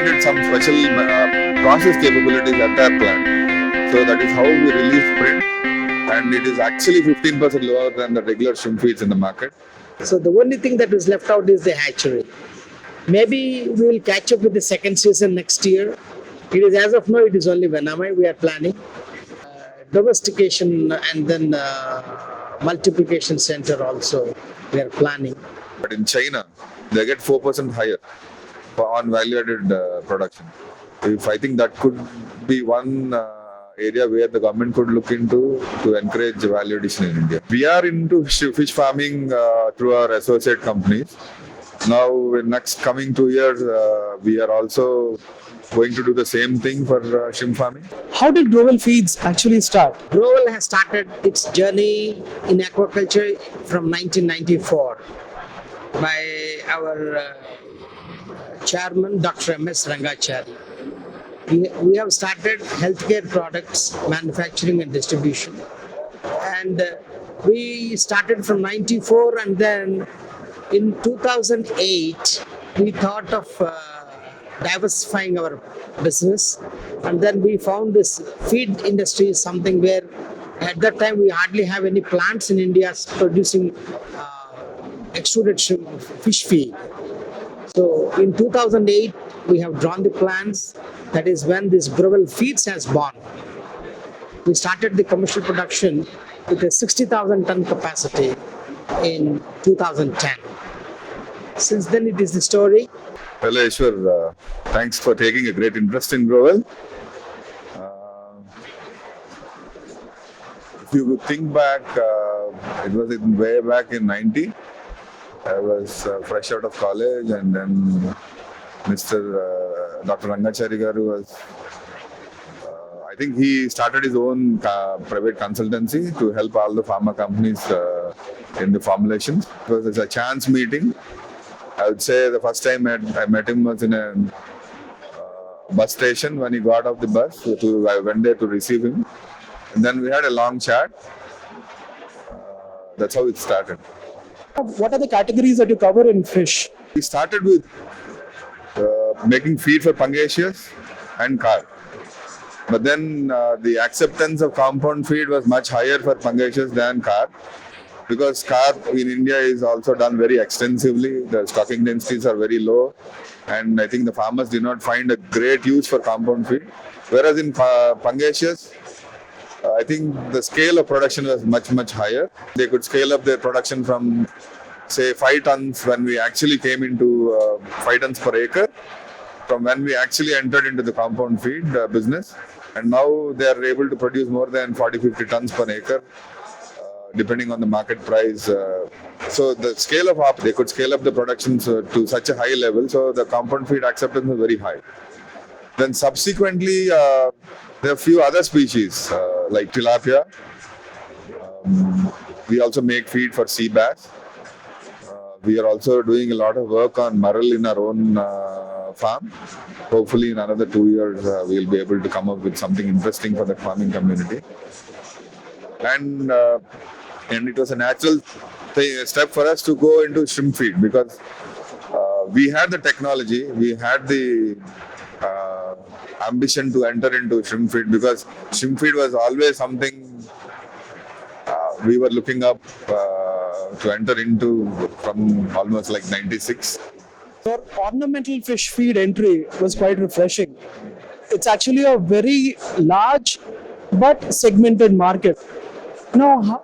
needed some special process capabilities at our plant. So that is how we release Sprint, and it is actually 15% lower than the regular shrimp feeds in the market. So the only thing that is left out is the hatchery. Maybe we will catch up with the second season next year. It is as of now, it is only Vannamei we are planning. Domestication and then multiplication center also we are planning. But in China, they get 4% higher on value-added production. I think that could be one area where the government could look into to encourage value addition in India. We are into fish farming through our associate companies. Now, in next coming 2 years, we are also going to do the same thing for shrimp farming. How did Grovel Feeds actually start? Grovel has started its journey in aquaculture from 1994 by our chairman, Dr. M.S. Rangachari. We have started healthcare products, manufacturing and distribution. And we started from 94, and then in 2008, we thought of diversifying our business. And then we found this feed industry is something where at that time we hardly have any plants in India producing extruded fish feed. So in 2008, we have drawn the plans. That is when this Grovel Feeds has born. We started the commercial production with a 60,000 ton capacity in 2010. Since then, it is the story. Hello, Ishwar. Thanks for taking a great interest in Grovel. If you think back, it was way back in 90. I was fresh out of college, and then Mr. Dr. Rangachari Garu was, I think he started his own private consultancy to help all the pharma companies in the formulations. It was a chance meeting. I would say the first time I met him was in a bus station. When he got off the bus, I went there to receive him. And then we had a long chat. That's how it started. What are the categories that you cover in fish? We started with making feed for Pangasius and carp. But then the acceptance of compound feed was much higher for Pangasius than carp, because carp in India is also done very extensively. The stocking densities are very low, and I think the farmers did not find a great use for compound feed. Whereas in Pangasius, I think the scale of production was much higher. They could scale up their production from, say, 5 tons when we actually came into 5 tons per acre, from when we actually entered into the compound feed business. And now they are able to produce more than 40-50 tons per acre, depending on the market price. So the scale of they could scale up the production to such a high level, so the compound feed acceptance is very high. Then subsequently, there are a few other species like tilapia. We also make feed for sea bass. We are also doing a lot of work on marl in our own farm. Hopefully in another 2 years, we will be able to come up with something interesting for the farming community. And it was a natural step for us to go into shrimp feed, because we had the technology, we had the ambition to enter into shrimp feed, because shrimp feed was always something we were looking up to enter into from almost like 96. Your ornamental fish feed entry was quite refreshing. It's actually a very large but segmented market. Now,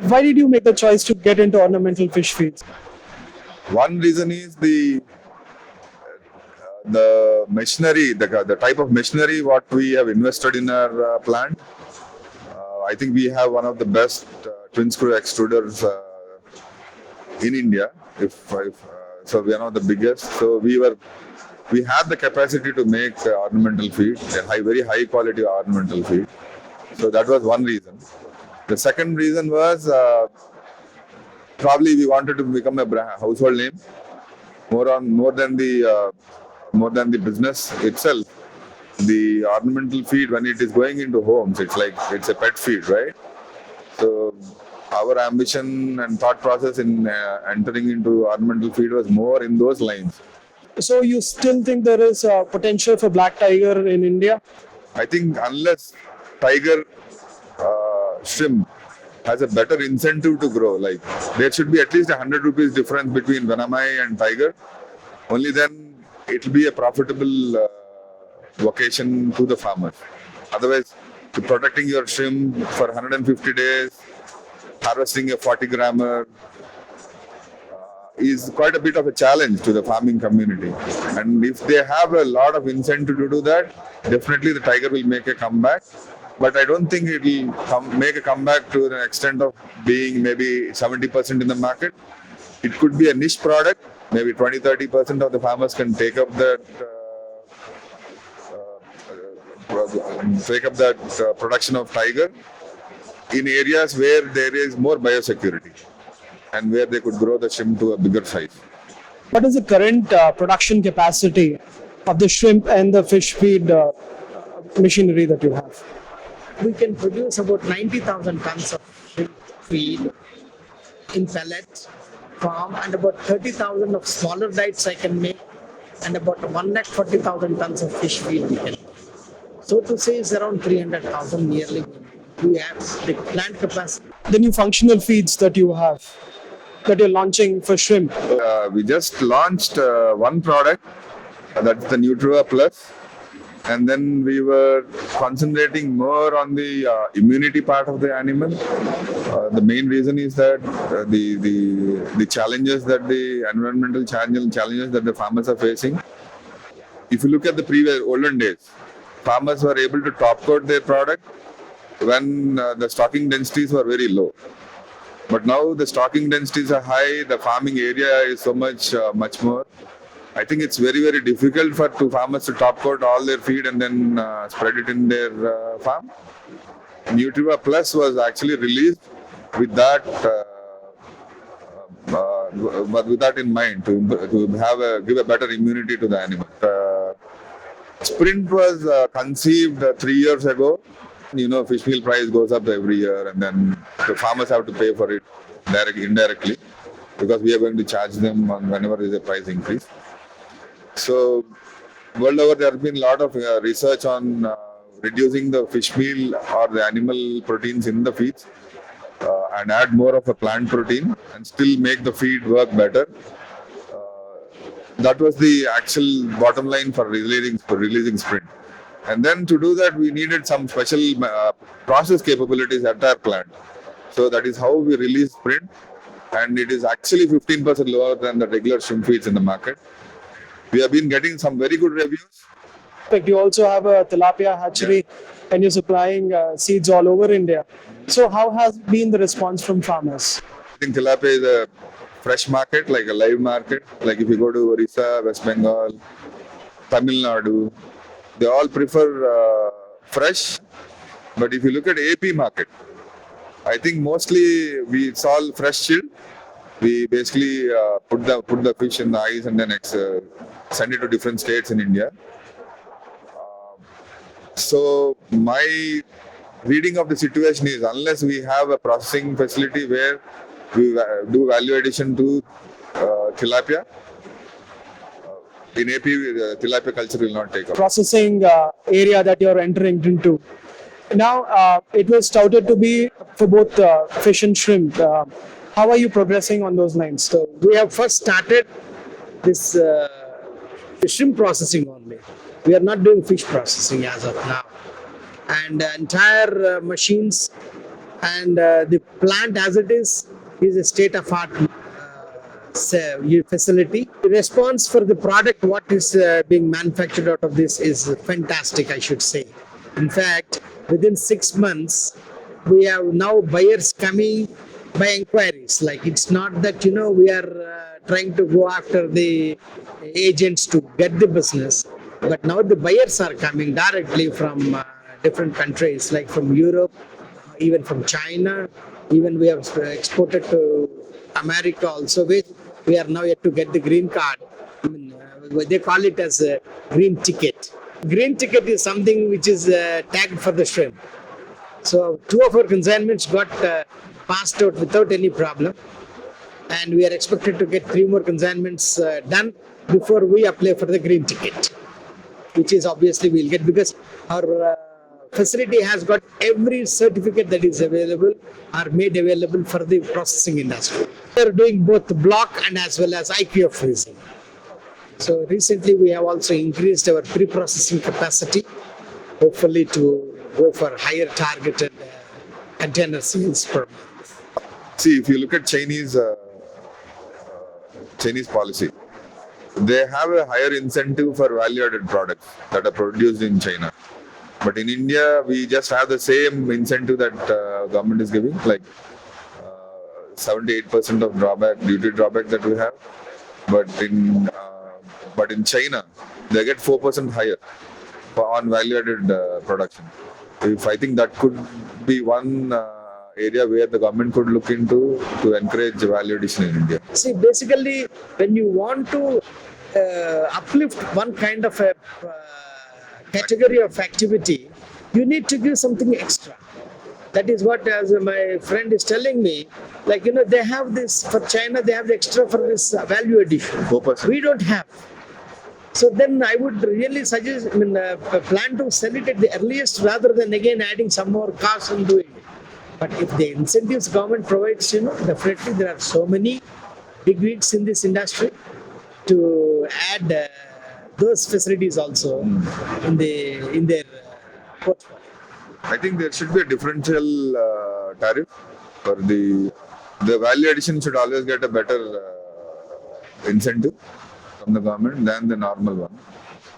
why did you make the choice to get into ornamental fish feeds? One reason is the machinery, the type of machinery what we have invested in our plant. I think we have one of the best twin screw extruders in India. So we are not the biggest. So we had the capacity to make ornamental feed, very high quality ornamental feed. So that was one reason. The second reason was probably we wanted to become a household name, more than the business itself. The ornamental feed, when it is going into homes, it's a pet feed, right? So our ambition and thought process in entering into ornamental feed was more in those lines. So you still think there is potential for black tiger in India? I think unless Tiger shrimp has a better incentive to grow, like there should be at least 100 rupees difference between Vanamai and Tiger. Only then it will be a profitable vocation to the farmers. Otherwise, protecting your shrimp for 150 days, harvesting a 40 grammer is quite a bit of a challenge to the farming community. And if they have a lot of incentive to do that, definitely the Tiger will make a comeback. But I don't think it will make a comeback to the extent of being maybe 70% in the market. It could be a niche product. Maybe 20-30% of the farmers can take up that production of Tiger in areas where there is more biosecurity and where they could grow the shrimp to a bigger size. What is the current production capacity of the shrimp and the fish feed machinery that you have? We can produce about 90,000 tons of shrimp feed in pellet form, and about 30,000 of smaller diets I can make, and about 140,000 tons of fish feed we can make. So to say, it's around 300,000 yearly. We have the plant capacity. The new functional feeds that you have, that you're launching for shrimp. We just launched one product, that's the Nutriva Plus. And then we were concentrating more on the immunity part of the animal. The main reason is that the challenges that the environmental challenges that the farmers are facing. If you look at the previous olden days, farmers were able to top coat their product when the stocking densities were very low. But now the stocking densities are high, the farming area is so much more. I think it's very, very difficult for farmers to top coat all their feed and then spread it in their farm. Nutriva Plus was actually released with that in mind, to give a better immunity to the animal. Sprint was conceived 3 years ago. You know, fish meal price goes up every year, and then the farmers have to pay for it indirectly, because we are going to charge them whenever there is a price increase. So, world over, there has been a lot of research on reducing the fish meal or the animal proteins in the feeds and add more of a plant protein and still make the feed work better. That was the actual bottom line for releasing Sprint. And then to do that, we needed some special process capabilities at our plant. So that is how we released Sprint, and it is actually 15% lower than the regular shrimp feeds in the market. We have been getting some very good reviews. You also have a tilapia hatchery, and you're supplying seeds all over India. So how has been the response from farmers? I think tilapia is a fresh market, like a live market. Like if you go to Orissa, West Bengal, Tamil Nadu, they all prefer fresh. But if you look at AP market, I think mostly it's all fresh chilled. We basically put the fish in the ice and then send it to different states in India. So my reading of the situation is, unless we have a processing facility where we do value addition to tilapia, in AP, tilapia culture will not take off. Processing area that you're entering into. Now, it was touted to be for both fish and shrimp. How are you progressing on those lines? So we have first started this shrimp processing only. We are not doing fish processing as of now. And entire machines and the plant as it is a state-of-art facility. The response for the product, what is being manufactured out of this, is fantastic, I should say. In fact, within 6 months, we have now buyers coming by inquiries. Like, it's not that, we are trying to go after the agents to get the business, but now the buyers are coming directly from different countries, like from Europe, even from China. Even we have exported to America also. We are now yet to get the green card. They call it as a green ticket. Green ticket is something which is tagged for the shrimp. So 2 of our consignments got passed out without any problem. and we are expected to get 3 more consignments done before we apply for the green ticket, which is obviously we'll get because our facility has got every certificate that is available are made available for the processing industry. We are doing both block and as well as IQF freezing. So recently we have also increased our pre-processing capacity, hopefully to go for higher targeted container sales per month. See, if you look at Chinese policy, they have a higher incentive for value-added products that are produced in China. But in India, we just have the same incentive that government is giving, like 78% of duty drawback that we have. But in China, they get 4% higher on value-added production. I think that could be one area where the government could look into to encourage value addition in India. See, basically, when you want to uplift one kind of a category of activity, you need to give something extra. That is what, as my friend is telling me, like, they have this, for China, they have the extra for this value addition. 4%. We don't have. So then I would really suggest, plan to sell it at the earliest rather than again adding some more costs and doing it. But if the incentives government provides, definitely there are so many big wigs in this industry to add those facilities also in their portfolio. I think there should be a differential tariff for the value addition should always get a better incentive from the government than the normal one.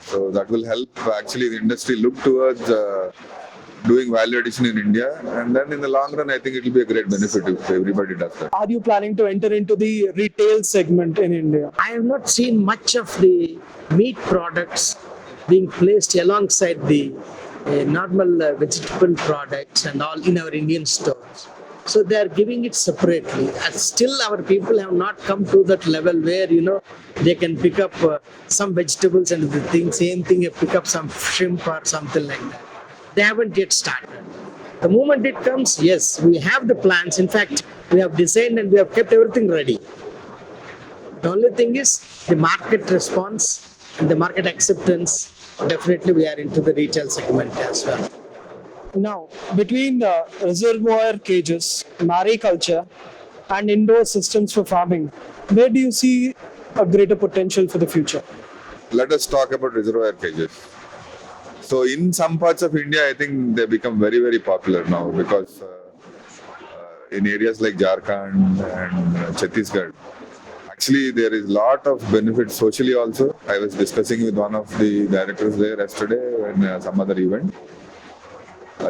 So that will help actually the industry look towards doing value addition in India, and then in the long run, I think it will be a great benefit if everybody does that. Are you planning to enter into the retail segment in India? I have not seen much of the meat products being placed alongside the normal vegetable products and all in our Indian stores. So they are giving it separately. And still our people have not come to that level where, they can pick up some vegetables and the same thing, pick up some shrimp or something like that. They haven't yet started. The moment it comes, yes, we have the plans. In fact, we have designed and we have kept everything ready. The only thing is the market response and the market acceptance. Definitely we are into the retail segment as well. Now, between reservoir cages, mariculture, and indoor systems for farming, where do you see a greater potential for the future? Let us talk about reservoir cages. So in some parts of India, I think they become very, very popular now because in areas like Jharkhand and Chhattisgarh, actually there is a lot of benefit socially also. I was discussing with one of the directors there yesterday in some other event.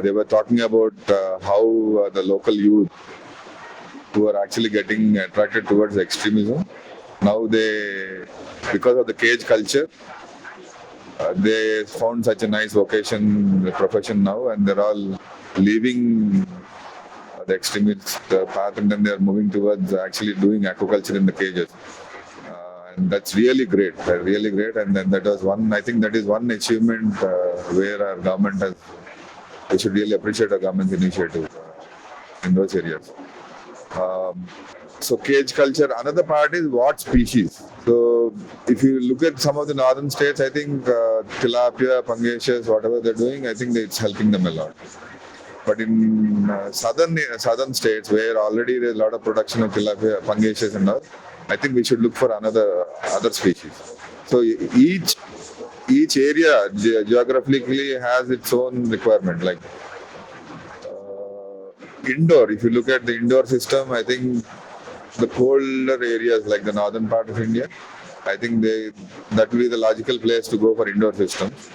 They were talking about how the local youth who are actually getting attracted towards extremism, now because of the cage culture, they found such a nice profession now, and they're all leaving the extremist path, and then they're moving towards actually doing aquaculture in the cages. And that's really great, And then that was I think that is one achievement where our government we should really appreciate our government's initiative in those areas. So cage culture, another part is what species. So if you look at some of the northern states, I think tilapia, pangasius, whatever they're doing, I think it's helping them a lot. But in southern states where already there's a lot of production of tilapia, pangasius and all, I think we should look for other species. So each area geographically has its own requirement. Like indoor, if you look at the indoor system, I think the colder areas like the northern part of India, I think that will be the logical place to go for indoor systems.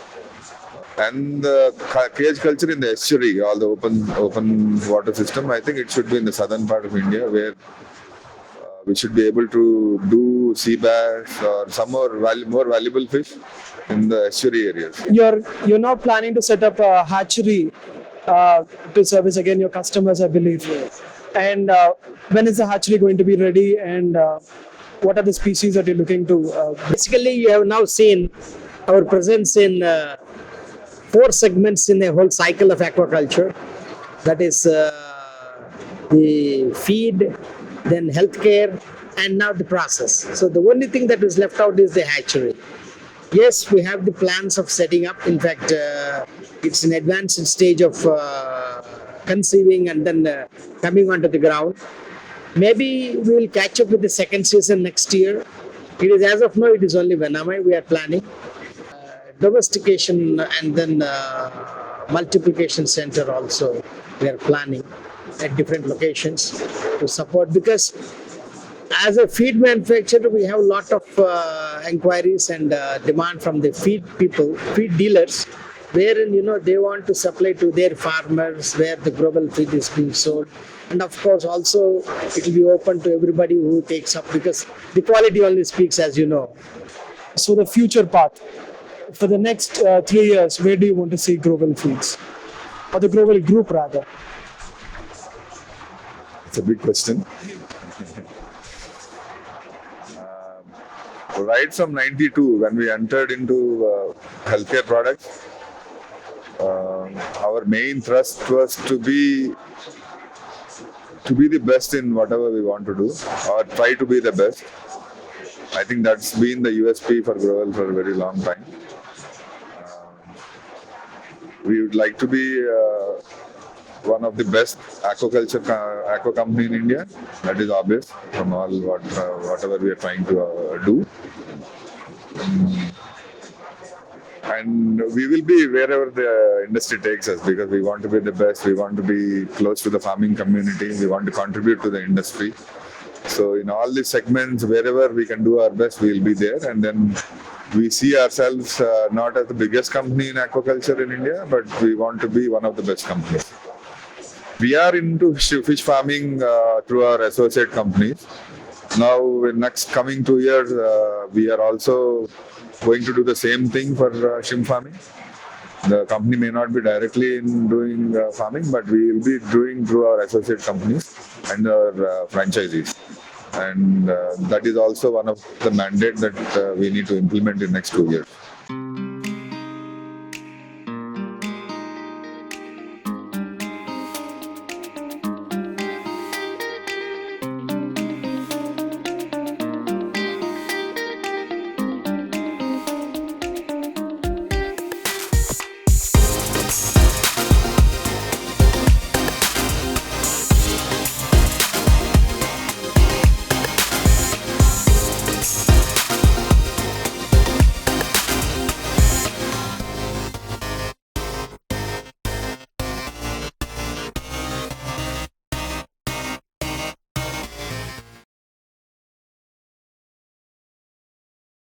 And the cage culture in the estuary, all the open water system, I think it should be in the southern part of India where we should be able to do sea bass or some more valuable fish in the estuary areas. You're now planning to set up a hatchery to service again your customers, I believe. And when is the hatchery going to be ready, and what are the species that you're looking to? Basically, you have now seen our presence in 4 segments in a whole cycle of aquaculture. That is the feed, then healthcare, and now the process. So the only thing that was left out is the hatchery. Yes, we have the plans of setting up. In fact, it's an advanced stage of conceiving and then coming onto the ground. Maybe we will catch up with the second season next year. It is as of now, it is only Vennamai we are planning. Domestication and then multiplication center also we are planning at different locations to support, because as a feed manufacturer we have a lot of inquiries and demand from the feed people, feed dealers, wherein they want to supply to their farmers where the global feed is being sold. And of course also it will be open to everybody who takes up, because the quality only speaks, as you know. So the future path for the next 3 years, where do you want to see Global Feeds, or the Global Group rather? It's a big question. Right from 92, when we entered into healthcare products, our main thrust was to be the best in whatever we want to do, or try to be the best. I think that's been the USP for Growell for a very long time. We would like to be one of the best aqua company in India. That is obvious from all whatever we are trying to do. And we will be wherever the industry takes us, because we want to be the best. We want to be close to the farming community. We want to contribute to the industry. So in all these segments, wherever we can do our best, we will be there. And then we see ourselves not as the biggest company in aquaculture in India, but we want to be one of the best companies. We are into fish farming through our associate companies. Now, in next coming 2 years, we are also going to do the same thing for shrimp farming. The company may not be directly in doing farming, but we will be doing through our associate companies and our franchisees. And that is also one of the mandate that we need to implement in next 2 years.